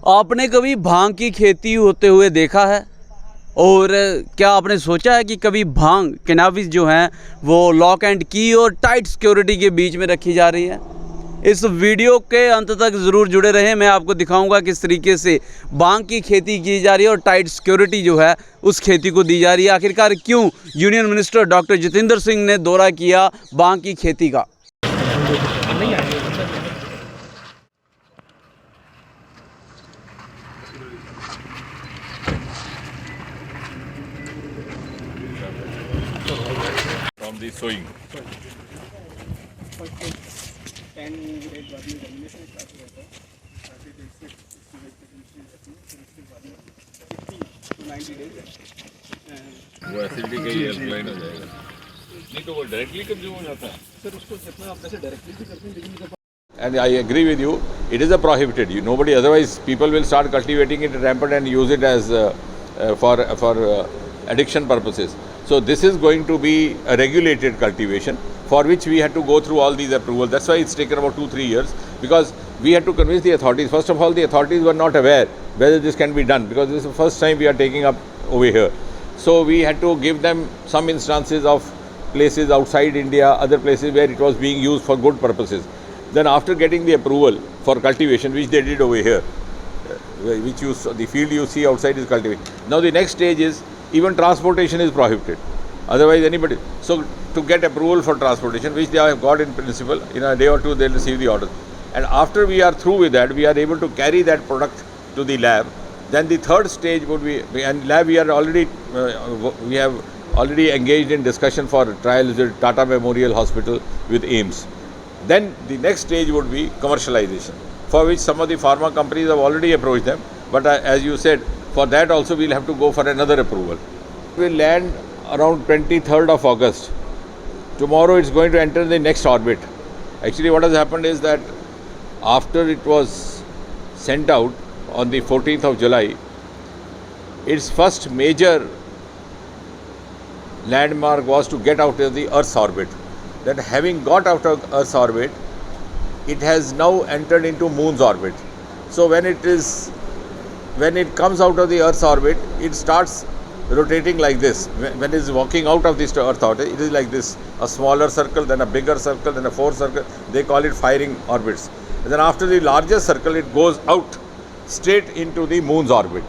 आपने कभी भांग की खेती होते हुए देखा है? और क्या आपने सोचा है कि कभी भांग कैनाबिस जो हैं वो लॉक एंड की और टाइट सिक्योरिटी के बीच में रखी जा रही है? इस वीडियो के अंत तक ज़रूर जुड़े रहें। मैं आपको दिखाऊंगा किस तरीके से भांग की खेती की जा रही है और टाइट सिक्योरिटी जो है उस खेती को दी जा रही है। आखिरकार क्यों union minister doctor Jitendra Singh ने दौरा किया भांग की खेती का? From the sowing. वो एसिडिटी का ही अल्कलाइन हो जाएगा। नहीं तो वो डायरेक्टली कंज्यूम हो जाता है। सर उसको जितना आप ऐसे डायरेक्टली भी करते हैं लेकिन And I agree with you. It is a prohibited. Nobody. Otherwise, people will start cultivating it rampant and use it as for addiction purposes. So this is going to be a regulated cultivation for which we had to go through all these approvals. That's why it's taken about 2-3 years because we had to convince the authorities. First of all, the authorities were not aware whether this can be done because this is the first time we are taking up over here. So we had to give them some instances of places outside India, other places where it was being used for good purposes. Then after getting the approval for cultivation, which they did over here, which the field you see outside is cultivated. Now the next stage is even transportation is prohibited. Otherwise anybody, so to get approval for transportation, which they have got in principle, in a day or two they'll receive the order. And after we are through with that, we are able to carry that product to the lab. Then the third stage would be, and lab we are already, we have already engaged in discussion for trials with Tata Memorial Hospital with AIIMS. Then the next stage would be commercialization, for which some of the pharma companies have already approached them. But as you said, for that also we'll have to go for another approval. We'll land around 23rd of August. Tomorrow it's going to enter the next orbit. Actually what has happened is that after it was sent out on the 14th of July, its first major landmark was to get out of the Earth's orbit. That having got out of Earth's orbit, it has now entered into Moon's orbit. So when it comes out of the Earth's orbit, it starts rotating like this. When it is walking out of this Earth orbit, it is like this: a smaller circle, then a bigger circle, then a fourth circle. They call it firing orbits. And then after the largest circle, it goes out straight into the Moon's orbit.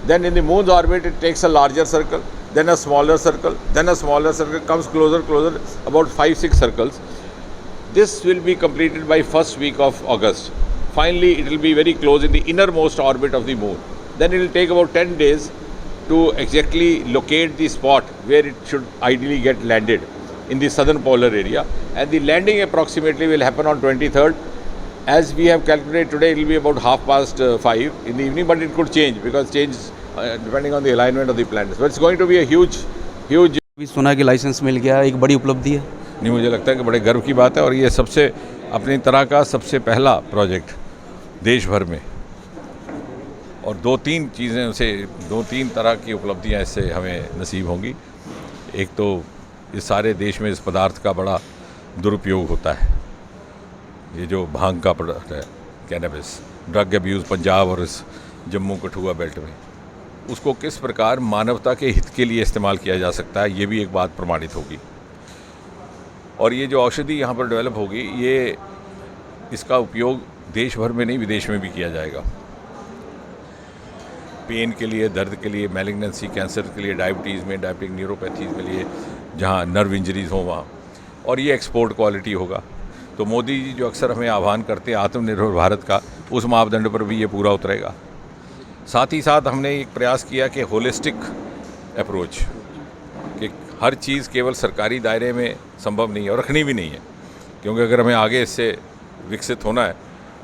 Then in the Moon's orbit, it takes a larger circle, then a smaller circle, then a smaller circle, comes closer, about 5-6 circles. This will be completed by first week of August. Finally, it will be very close in the innermost orbit of the Moon. Then it will take about 10 days to exactly locate the spot where it should ideally get landed in the southern polar area. And the landing approximately will happen on 23rd. As we have calculated today, it will be about 5:30 in the evening, but it could change because depending on the alignment of the planets. But it's going to be a huge. अभी सुना कि licence मिल गया, एक बड़ी उपलब्धि है। नहीं, मुझे लगता है कि बड़े गर्व की बात है और ये सबसे अपनी तरह का सबसे पहला प्रोजेक्ट देश भर में। और 2-3 तरह की उपलब्धियां इससे हमें नसीब होंगी। एक तो इस सारे देश में इस पदार्थ का बड़ा दुरुपयोग होता है। ये जो भांग का प्रोडक्ट है, कैनबिस, ड्रग अब्यूज़ पंजाब और इस जम्मू कठुआ बेल्ट में, उसको किस प्रकार मानवता के हित के लिए इस्तेमाल किया जा सकता है, ये भी एक बात प्रमाणित होगी। और ये जो औषधि यहाँ पर डेवलप होगी, ये इसका उपयोग देश भर में नहीं विदेश में भी किया जाएगा। पेन के लिए, दर्द के लिए, मैलिग्नेंसी, कैंसर के लिए, डायबिटीज़ में, डायबिटिक न्यूरोपैथीज़ के लिए, जहाँ नर्व इंजरीज़ हों वहाँ, और ये एक्सपोर्ट क्वालिटी होगा। तो मोदी जी जो अक्सर हमें आह्वान करते हैं आत्मनिर्भर भारत का, उस मापदंड पर भी ये पूरा उतरेगा। साथ ही साथ हमने एक प्रयास किया कि होलिस्टिक अप्रोच, कि हर चीज़ केवल सरकारी दायरे में संभव नहीं है और रखनी भी नहीं है, क्योंकि अगर हमें आगे इससे विकसित होना है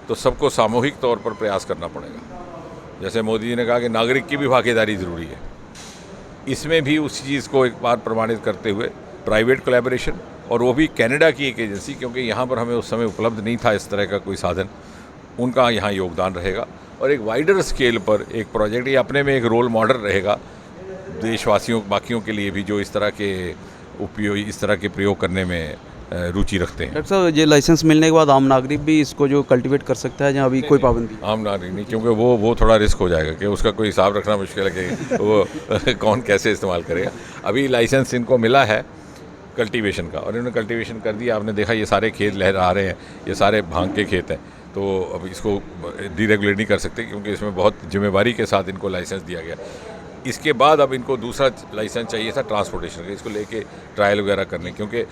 तो सबको सामूहिक तौर पर प्रयास करना पड़ेगा। जैसे मोदी जी ने कहा कि नागरिक की भी भागीदारी ज़रूरी है, इसमें भी उस चीज़ को एक बार प्रमाणित करते हुए प्राइवेट कोलैबोरेशन, और वो भी कनाडा की एक एजेंसी, क्योंकि यहाँ पर हमें उस समय उपलब्ध नहीं था इस तरह का कोई साधन, उनका यहाँ योगदान रहेगा। और एक वाइडर स्केल पर एक प्रोजेक्ट, ये अपने में एक रोल मॉडल रहेगा देशवासियों बाकियों के लिए भी, जो इस तरह के प्रयोग करने में रुचि रखते हैं। डॉक्टर साहब, ये लाइसेंस मिलने के बाद आम नागरिक भी इसको जो कल्टीवेट कर सकता है, जहाँ अभी कोई पाबंदी? आम नागरिक नहीं, क्योंकि वो थोड़ा रिस्क हो जाएगा कि उसका कोई हिसाब रखना मुश्किल है कि वो कौन कैसे इस्तेमाल करेगा। अभी लाइसेंस इनको मिला है कल्टीवेशन का, और इन्होंने कल्टीवेशन कर दिया। आपने देखा ये सारे खेत लहर आ रहे हैं, ये सारे भांग के खेत हैं, तो अब इसको डीरेगुलेट नहीं कर सकते क्योंकि इसमें बहुत जिम्मेवारी के साथ इनको लाइसेंस दिया गया। इसके बाद अब इनको दूसरा लाइसेंस चाहिए था ट्रांसपोर्टेशन का, इसको लेके ट्रायल वगैरह करने, क्योंकि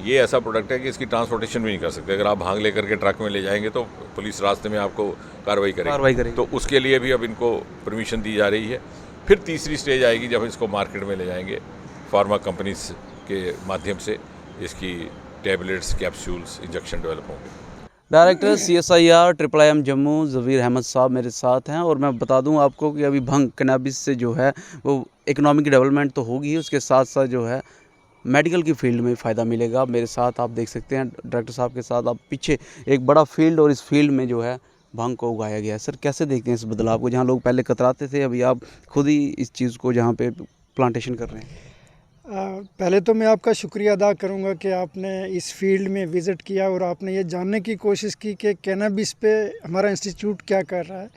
ये ऐसा प्रोडक्ट है कि इसकी ट्रांसपोर्टेशन भी नहीं कर सकते। अगर आप भांग लेकर के ट्रक में ले जाएंगे तो पुलिस रास्ते में आपको कार्रवाई करेगी। तो उसके लिए भी अब इनको परमिशन दी जा रही है। फिर तीसरी स्टेज आएगी जब इसको मार्केट में ले जाएंगे, फार्मा कंपनीज के माध्यम से इसकी टैबलेट्स, कैप्सूल्स, इंजेक्शन डेवलप होंगे। Director CSIR IIM Jammu Zabir Ahmad साहब मेरे साथ हैं। और मैं बता दूं आपको कि अभी भंग कैनाबिस से जो है वो इकोनॉमिक डेवलपमेंट तो होगी ही, उसके साथ साथ जो है मेडिकल की फील्ड में फ़ायदा मिलेगा। मेरे साथ आप देख सकते हैं डायरेक्टर साहब के साथ, आप पीछे एक बड़ा फील्ड, और इस फील्ड में जो है भंग को उगाया गया है। सर, कैसे देखते हैं इस बदलाव को? जहाँ लोग पहले कतराते थे, अभी आप खुद ही इस चीज़ को जहाँ पे प्लांटेशन कर रहे हैं। पहले तो मैं आपका शुक्रिया अदा करूंगा कि आपने इस फील्ड में विज़िट किया और आपने ये जानने की कोशिश की कि कैनाबिस पे हमारा इंस्टीट्यूट क्या कर रहा है।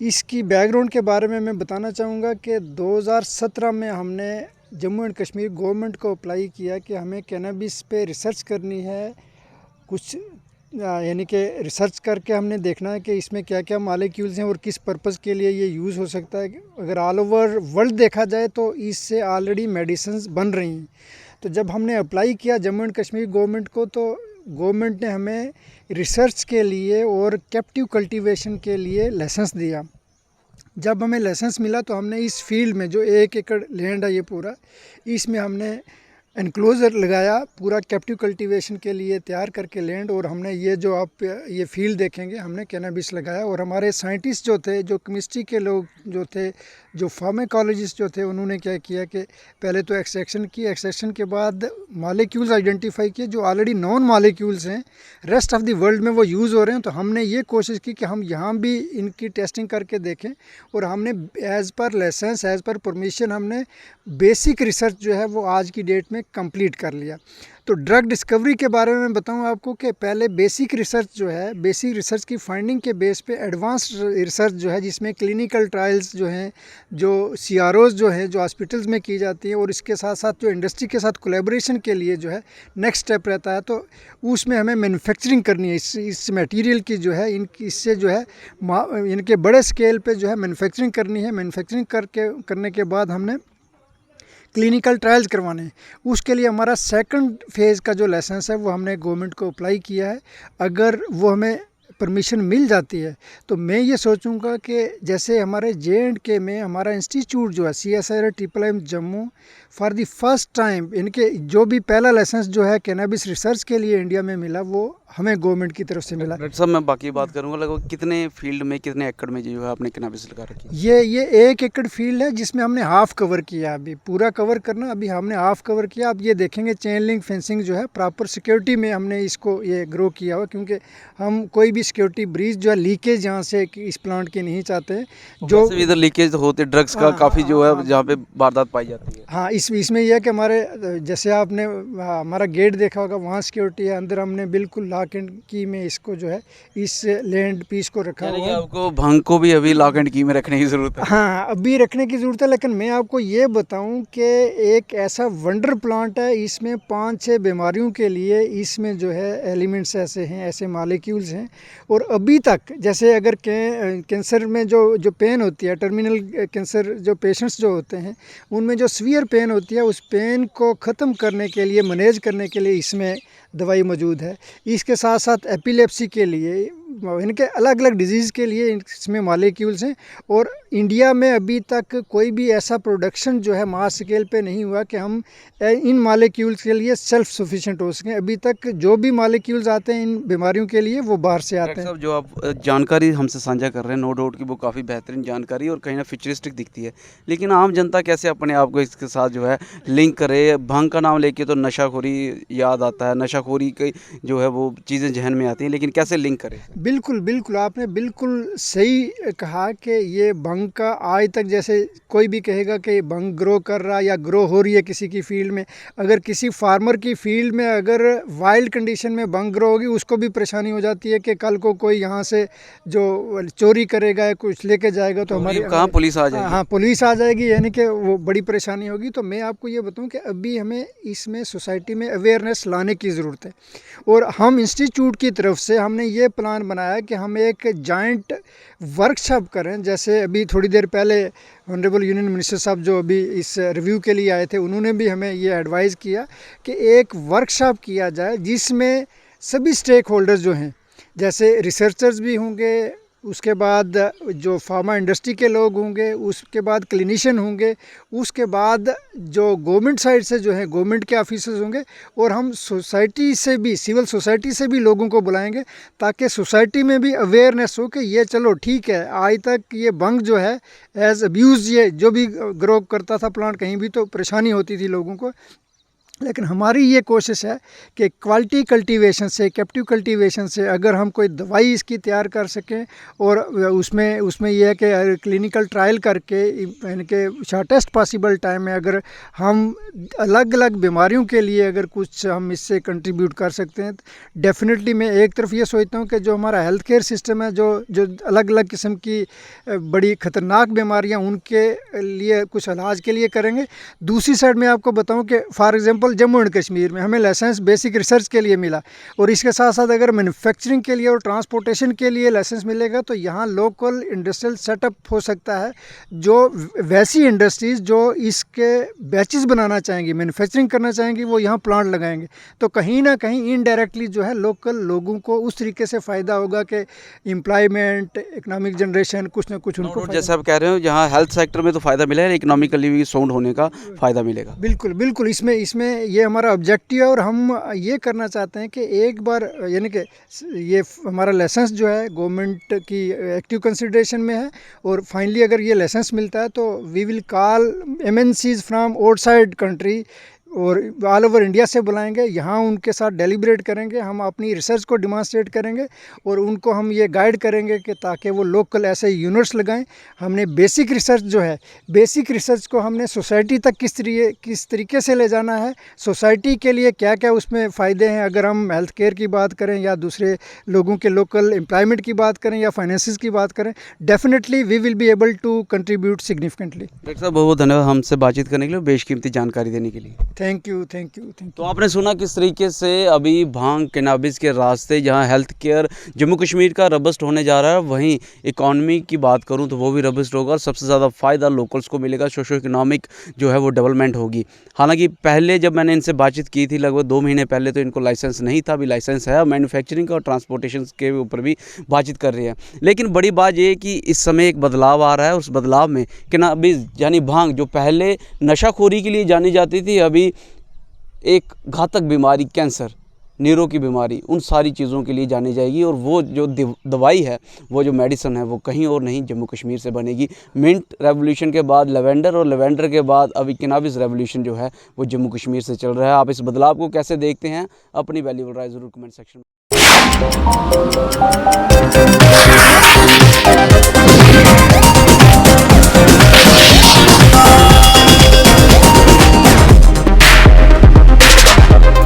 इसकी बैकग्राउंड के बारे में मैं बताना चाहूँगा कि 2017 में हमने जम्मू एंड कश्मीर गवर्नमेंट को अप्लाई किया कि हमें कैनाबिस पे रिसर्च करनी है, कुछ यानी कि रिसर्च करके हमने देखना है कि इसमें क्या क्या मालिक्यूल्स हैं और किस पर्पज़ के लिए ये यूज़ हो सकता है। अगर ऑल ओवर वर्ल्ड देखा जाए तो इससे ऑलरेडी मेडिसिन्स बन रही हैं। तो जब हमने अप्लाई किया जम्मू एंड कश्मीर गवर्नमेंट को, तो गवर्नमेंट ने हमें रिसर्च के लिए और कैप्टिव कल्टीवेशन के लिए लाइसेंस दिया। जब हमें लाइसेंस मिला तो हमने इस फील्ड में जो 1 एकड़ लैंड है ये पूरा, इसमें हमने एनक्लोजर लगाया पूरा कैप्टिव कल्टीवेशन के लिए तैयार करके लैंड। और हमने ये जो आप ये फील्ड देखेंगे, हमने कैनाबिस लगाया। और हमारे साइंटिस्ट जो थे, जो केमिस्ट्री के लोग जो थे, जो फार्माकोलॉजिस्ट जो थे, उन्होंने क्या किया कि पहले तो एक्सट्रैक्शन की, एक्सट्रैक्शन के बाद मॉलिक्यूल्स आइडेंटिफाई किए जो ऑलरेडी नॉन मॉलिक्यूल्स हैं, रेस्ट ऑफ द वर्ल्ड में वो यूज़ हो रहे हैं। तो हमने ये कोशिश की कि हम यहाँ भी इनकी टेस्टिंग करके देखें। और हमने as per license, as per permission, हमने बेसिक रिसर्च जो है वो आज की डेट में कंप्लीट कर लिया। तो ड्रग डिस्कवरी के बारे में बताऊं आपको कि पहले बेसिक रिसर्च जो है, बेसिक रिसर्च की फाइंडिंग के बेस पे एडवांस्ड रिसर्च जो है, जिसमें क्लिनिकल ट्रायल्स जो हैं, जो CROs जो हैं, जो हॉस्पिटल्स में की जाती हैं, और इसके साथ साथ जो इंडस्ट्री के साथ कोलैबोरेशन के लिए जो है नेक्स्ट स्टेप रहता है, तो उसमें हमें मैन्युफैक्चरिंग करनी है इस मटेरियल की जो है, इससे जो है इनके बड़े स्केल पे जो है मैन्युफैक्चरिंग करनी है। मैन्युफैक्चरिंग करने के बाद हमने क्लिनिकल ट्रायल्स करवाने हैं। उसके लिए हमारा सेकंड फेज़ का जो लाइसेंस है वो हमने गवर्नमेंट को अप्लाई किया है। अगर वो हमें परमिशन मिल जाती है तो मैं ये सोचूंगा कि जैसे हमारे J&K में हमारा इंस्टीट्यूट जो है CSIR IIM Jammu, for the first time इनके जो भी पहला लाइसेंस जो है कैनाबिस रिसर्च के लिए इंडिया में मिला, वो हमें गवर्नमेंट की तरफ से मिला। डॉक्टर साहब, मैं बाकी बात करूंगा, लगभग कितने फील्ड में, कितने एकड़ में जो है आपने कैनाबिस लगा रखी है? ये 1 एकड़ फील्ड है जिसमें हमने हाफ कवर किया। अभी पूरा कवर करना, अभी हमने हाफ कवर किया। आप ये देखेंगे चेन लिंक फेंसिंग जो है प्रॉपर सिक्योरिटी में हमने इसको ये ग्रो किया हुआ, क्योंकि हम कोई भी सिक्योरिटी ब्रीच जो है, लीकेज यहाँ से इस प्लांट की नहीं चाहते हैं। जो इधर लीकेज होते ड्रग्स का काफ़ी जो है जहाँ पे वारदात पाई जाती है। हाँ, इसमें यह है कि हमारे जैसे आपने हमारा गेट देखा होगा, वहाँ सिक्योरिटी है। अंदर हमने बिल्कुल लॉक एंड की में इसको जो है इस लैंड पीस को रखा हुआ है। आपको भंग को भी अभी लॉक एंड की में रखने की ज़रूरत है। हाँ, अभी रखने की ज़रूरत है। लेकिन मैं आपको ये बताऊं कि एक ऐसा वंडर प्लांट है, इसमें 5-6 बीमारियों के लिए इसमें जो है एलिमेंट्स ऐसे हैं, ऐसे मॉलिक्यूल्स हैं। और अभी तक जैसे अगर कैंसर में जो पेन होती है, टर्मिनल कैंसर जो पेशेंट्स जो होते हैं, उनमें जो सीवियर पेन होती है, उस पेन को ख़त्म करने के लिए, मैनेज करने के लिए इसमें दवाई मौजूद है। इसके साथ साथ एपिलेप्सी के लिए, इनके अलग अलग डिजीज़ के लिए इसमें मॉलिक्यूल्स हैं। और इंडिया में अभी तक कोई भी ऐसा प्रोडक्शन जो है मास स्केल पे नहीं हुआ कि हम इन मॉलिक्यूल्स के लिए सेल्फ सफिशिएंट हो सकें। अभी तक जो भी मॉलिक्यूल्स आते हैं इन बीमारियों के लिए, वो बाहर से आते हैं। जो आप जानकारी हमसे साझा कर रहे हैं, नो डाउट की वो काफ़ी बेहतरीन जानकारी और कहीं ना फ्यूचरिस्टिक दिखती है, लेकिन आम जनता कैसे अपने आप को इसके साथ जो है लिंक करे? भंग का नाम लेके तो नशाखोरी याद आता है, नशाखोरी की जो है वो चीज़ें जहन में आती हैं, लेकिन कैसे लिंक करें? बिल्कुल बिल्कुल, आपने बिल्कुल सही कहा कि ये भंग का आज तक, जैसे कोई भी कहेगा कि भंग ग्रो कर रहा या ग्रो हो रही है किसी की फील्ड में, अगर किसी फार्मर की फील्ड में अगर वाइल्ड कंडीशन में भंग ग्रो होगी, उसको भी परेशानी हो जाती है कि कल को कोई यहाँ से जो चोरी करेगा या कुछ लेके जाएगा तो हमारी कहाँ पुलिस आ जाएगी? हाँ, पुलिस आ जाएगी, यानी कि वो बड़ी परेशानी होगी। तो मैं आपको ये बताऊं कि अभी हमें इसमें सोसाइटी में अवेयरनेस लाने की ज़रूरत है, और हम इंस्टीट्यूट की तरफ से हमने ये प्लान बनाया कि हम एक जॉइंट वर्कशॉप करें। जैसे अभी थोड़ी देर पहले ऑनरेबल यूनियन मिनिस्टर साहब जो अभी इस रिव्यू के लिए आए थे, उन्होंने भी हमें ये एडवाइस किया कि एक वर्कशॉप किया जाए जिसमें सभी स्टेक होल्डर्स जो हैं, जैसे रिसर्चर्स भी होंगे, उसके बाद जो फार्मा इंडस्ट्री के लोग होंगे, उसके बाद क्लिनिशियन होंगे, उसके बाद जो गवर्नमेंट साइड से जो है गवर्नमेंट के ऑफिसर्स होंगे, और हम सोसाइटी से भी, सिविल सोसाइटी से भी लोगों को बुलाएंगे, ताकि सोसाइटी में भी अवेयरनेस हो कि ये चलो ठीक है, आज तक ये भंग जो है एज अब्यूज़, ये जो भी ग्रो करता था प्लांट कहीं भी तो परेशानी होती थी लोगों को, लेकिन हमारी ये कोशिश है कि क्वालिटी कल्टीवेशन से, कैप्टिव कल्टीवेशन से अगर हम कोई दवाई इसकी तैयार कर सकें, और उसमें यह है कि क्लिनिकल ट्रायल करके यानी कि शॉर्टेस्ट पॉसिबल टाइम में अगर हम अलग अलग बीमारियों के लिए अगर कुछ हम इससे कंट्रीब्यूट कर सकते हैं, डेफिनेटली मैं एक तरफ ये सोचता हूँ कि जो हमारा हेल्थ केयर सिस्टम है, जो अलग अलग किस्म की बड़ी ख़तरनाक बीमारियाँ, उनके लिए कुछ इलाज के लिए करेंगे। दूसरी साइड में आपको बताऊँ कि for example Jammu and Kashmir में हमें लाइसेंस बेसिक रिसर्च के लिए मिला, और इसके साथ साथ अगर मैन्युफैक्चरिंग के लिए और ट्रांसपोर्टेशन के लिए लाइसेंस मिलेगा तो यहाँ लोकल इंडस्ट्रियल सेटअप हो सकता है, जो वैसी इंडस्ट्रीज़ जो इसके बैचेस बनाना चाहेंगी, मैन्युफैक्चरिंग करना चाहेंगी, वो यहाँ प्लांट लगाएंगे। तो कहीं ना कहीं इनडायरेक्टली जो है लोकल लोगों को उस तरीके से फ़ायदा होगा कि एम्प्लॉयमेंट, इकोनॉमिक जनरेशन, कुछ ना कुछ उनको जैसे आप कह रहे हो, जहाँ हेल्थ सेक्टर में तो फ़ायदा मिला है, इकोनॉमिकली भी साउंड होने का फ़ायदा मिलेगा। बिल्कुल बिल्कुल, इसमें ये हमारा ऑब्जेक्टिव है, और हम ये करना चाहते हैं कि एक बार यानी कि ये हमारा लाइसेंस जो है गवर्नमेंट की एक्टिव कंसिडरेशन में है, और फाइनली अगर ये लाइसेंस मिलता है तो we will call MNCs from outside country और ऑल ओवर इंडिया से बुलाएंगे, यहाँ उनके साथ डेलिब्रेट करेंगे, हम अपनी रिसर्च को डिमॉन्स्ट्रेट करेंगे, और उनको हम ये गाइड करेंगे कि ताकि वो लोकल ऐसे यूनिट्स लगाएं। हमने बेसिक रिसर्च जो है, बेसिक रिसर्च को हमने सोसाइटी तक किस तरीके से ले जाना है, सोसाइटी के लिए क्या क्या उसमें फ़ायदे हैं, अगर हम हेल्थ केयर की बात करें या दूसरे लोगों के लोकल एम्प्लॉयमेंट की बात करें या फाइनेंसिस की बात करें, definitely we will be able to contribute significantly. Doctor साहब बहुत बहुत धन्यवाद हमसे बातचीत करने के लिए, बेशकीमती जानकारी देने के लिए। Thank you. तो आपने सुना किस तरीके से अभी भांग कैनाबिस के रास्ते, जहां हेल्थ केयर जम्मू कश्मीर का रबस्ट होने जा रहा है, वहीं इकॉनमी की बात करूं तो वो भी रबस्ट होगा, और सबसे ज़्यादा फ़ायदा लोकल्स को मिलेगा, सोशो इकोनॉमिक जो है वो डेवलपमेंट होगी। हालांकि पहले जब मैंने इनसे बातचीत की थी लगभग 2 महीने पहले, तो इनको लाइसेंस नहीं था, अभी लाइसेंस है, मैन्युफैक्चरिंग और ट्रांसपोर्टेशन के ऊपर भी बातचीत कर रही है। लेकिन बड़ी बात ये है कि इस समय एक बदलाव आ रहा है, उस बदलाव में कैनाबिस यानी भांग जो पहले नशाखोरी के लिए जानी जाती थी, अभी एक घातक बीमारी, कैंसर, नीरों की बीमारी, उन सारी चीज़ों के लिए जानी जाएगी, और वो जो दवाई है, वो जो मेडिसिन है, वो कहीं और नहीं जम्मू कश्मीर से बनेगी। मिंट रेवोल्यूशन के बाद लेवेंडर, और लेवेंडर के बाद अभी कैनाबिस रेवोल्यूशन जो है वो जम्मू कश्मीर से चल रहा है। आप इस बदलाव को कैसे देखते हैं? अपनी वैल्यूबल राय ज़रूर कमेंट सेक्शन में